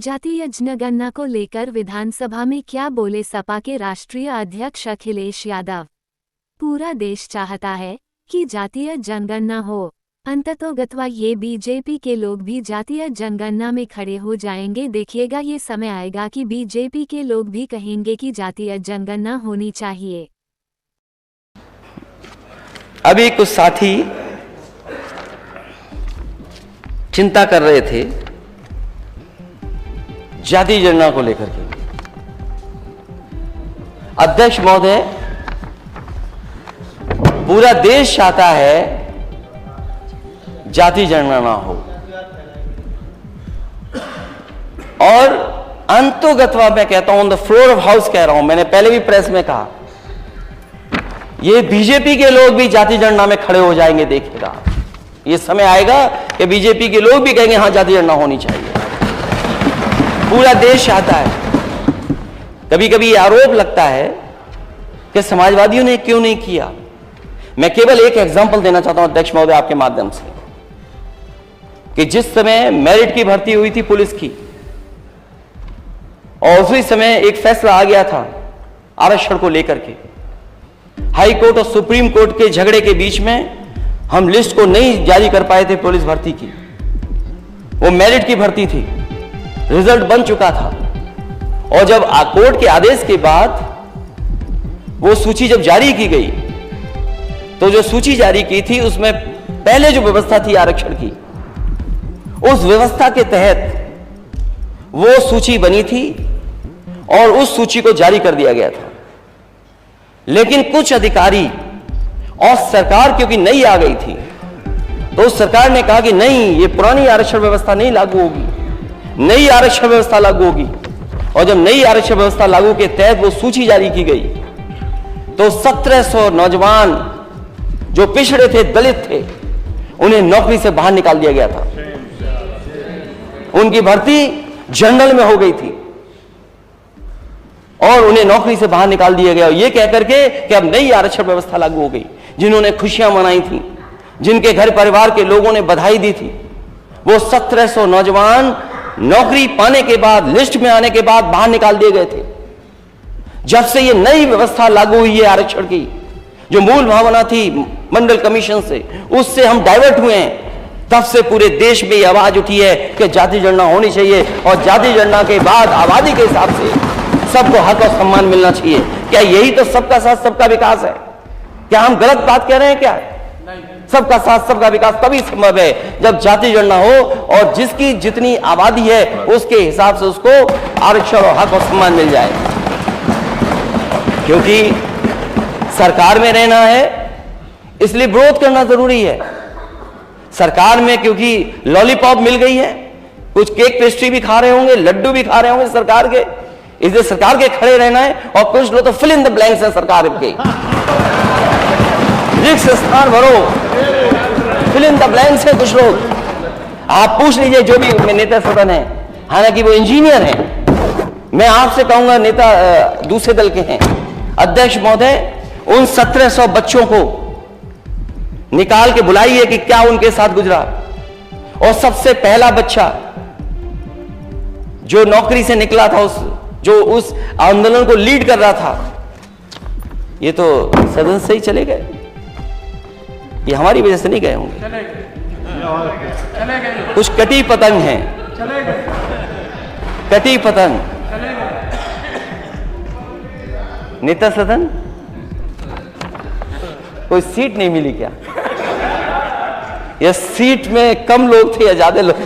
जातीय जनगणना को लेकर विधानसभा में क्या बोले सपा के राष्ट्रीय अध्यक्ष अखिलेश यादव। पूरा देश चाहता है कि जातीय जनगणना हो। अंततोगत्वा ये बीजेपी के लोग भी जातीय जनगणना में खड़े हो जाएंगे। देखिएगा, ये समय आएगा कि बीजेपी के लोग भी कहेंगे कि जातीय जनगणना होनी चाहिए। अभी कुछ साथी चिंता कर रहे थे जाति जनगणना को लेकर के। अध्यक्ष महोदय, पूरा देश चाहता है जाति जनगणना हो और अंतोगत्वा मैं कहता हूं, on the floor of house कह रहा हूं, मैंने पहले भी प्रेस में कहा, ये बीजेपी के लोग भी जाति जनगणना में खड़े हो जाएंगे। देखिएगा, ये समय आएगा कि बीजेपी के लोग भी कहेंगे हां जाति जनगणना होनी चाहिए। पूरा देश चाहता है। कभी कभी आरोप लगता है कि समाजवादियों ने क्यों नहीं किया। मैं केवल एक एग्जांपल देना चाहता हूं अध्यक्ष महोदय आपके माध्यम से, कि जिस समय मेरिट की भर्ती हुई थी पुलिस की, और उसी समय एक फैसला आ गया था आरक्षण को लेकर के। हाई कोर्ट और सुप्रीम कोर्ट के झगड़े के बीच में हम लिस्ट को नहीं जारी कर पाए थे पुलिस भर्ती की। वो मेरिट की भर्ती थी, रिजल्ट बन चुका था, और जब कोर्ट के आदेश के बाद वो सूची जब जारी की गई, तो जो सूची जारी की थी उसमें पहले जो व्यवस्था थी आरक्षण की, उस व्यवस्था के तहत वो सूची बनी थी और उस सूची को जारी कर दिया गया था। लेकिन कुछ अधिकारी और सरकार क्योंकि नई आ गई थी, तो उस सरकार ने कहा कि नहीं, ये पुरानी आरक्षण व्यवस्था नहीं लागू होगी, नई आरक्षण व्यवस्था लागू होगी। और जब नई आरक्षण व्यवस्था लागू के तहत वो सूची जारी की गई, तो 1700 नौजवान जो पिछड़े थे, दलित थे, उन्हें नौकरी से बाहर निकाल दिया गया था। उनकी भर्ती जनरल में हो गई थी और उन्हें नौकरी से बाहर निकाल दिया गया, ये कहकर के कि अब नई आरक्षण व्यवस्था लागू हो गई। जिन्होंने खुशियां मनाई थी, जिनके घर परिवार के लोगों ने बधाई दी थी, वो 1700 नौजवान नौकरी पाने के बाद, लिस्ट में आने के बाद बाहर निकाल दिए गए थे। जब से ये नई व्यवस्था लागू हुई है आरक्षण की, जो मूल भावना थी मंडल कमीशन से, उससे हम डाइवर्ट हुए हैं। तब से पूरे देश में यह आवाज उठी है कि जाति जनगणना होनी चाहिए, और जाति जनगणना के बाद आबादी के हिसाब से सबको हक और सम्मान मिलना चाहिए। क्या यही तो सबका साथ सबका विकास है? क्या हम गलत बात कह रहे हैं क्या? सबका साथ सबका विकास तभी संभव है जब जाति जनगणना हो और जिसकी जितनी आबादी है उसके हिसाब से उसको आरक्षण और हक और सम्मान मिल जाए। क्योंकि सरकार में रहना है, इसलिए विरोध करना जरूरी है। सरकार में क्योंकि लॉलीपॉप मिल गई है, कुछ केक पेस्ट्री भी खा रहे होंगे, लड्डू भी खा रहे होंगे सरकार के, इसलिए सरकार के खड़े रहना है। और कुछ लोग तो फिल इन द ब्लैंक्स है सरकार के, रिक्त स्थान भरो, फिल इन द ब्लैंक्स है कुछ लोग। आप पूछ लीजिए जो भी नेता सदन है, हालांकि वो इंजीनियर हैं। मैं आपसे कहूंगा, नेता दूसरे दल के हैं, अध्यक्ष महोदय, उन 1700 बच्चों को निकाल के बुलाइए कि क्या उनके साथ गुजरा। और सबसे पहला बच्चा जो नौकरी से निकला था, जो उस आंदोलन को लीड कर रहा था, ये तो सदन से ही चले गए। ये हमारी वजह से नहीं गए होंगे, कुछ कटी पतंग हैं, कटी पतंग। नेता सदन कोई सीट नहीं मिली क्या? या सीट में कम लोग थे या ज्यादा लोग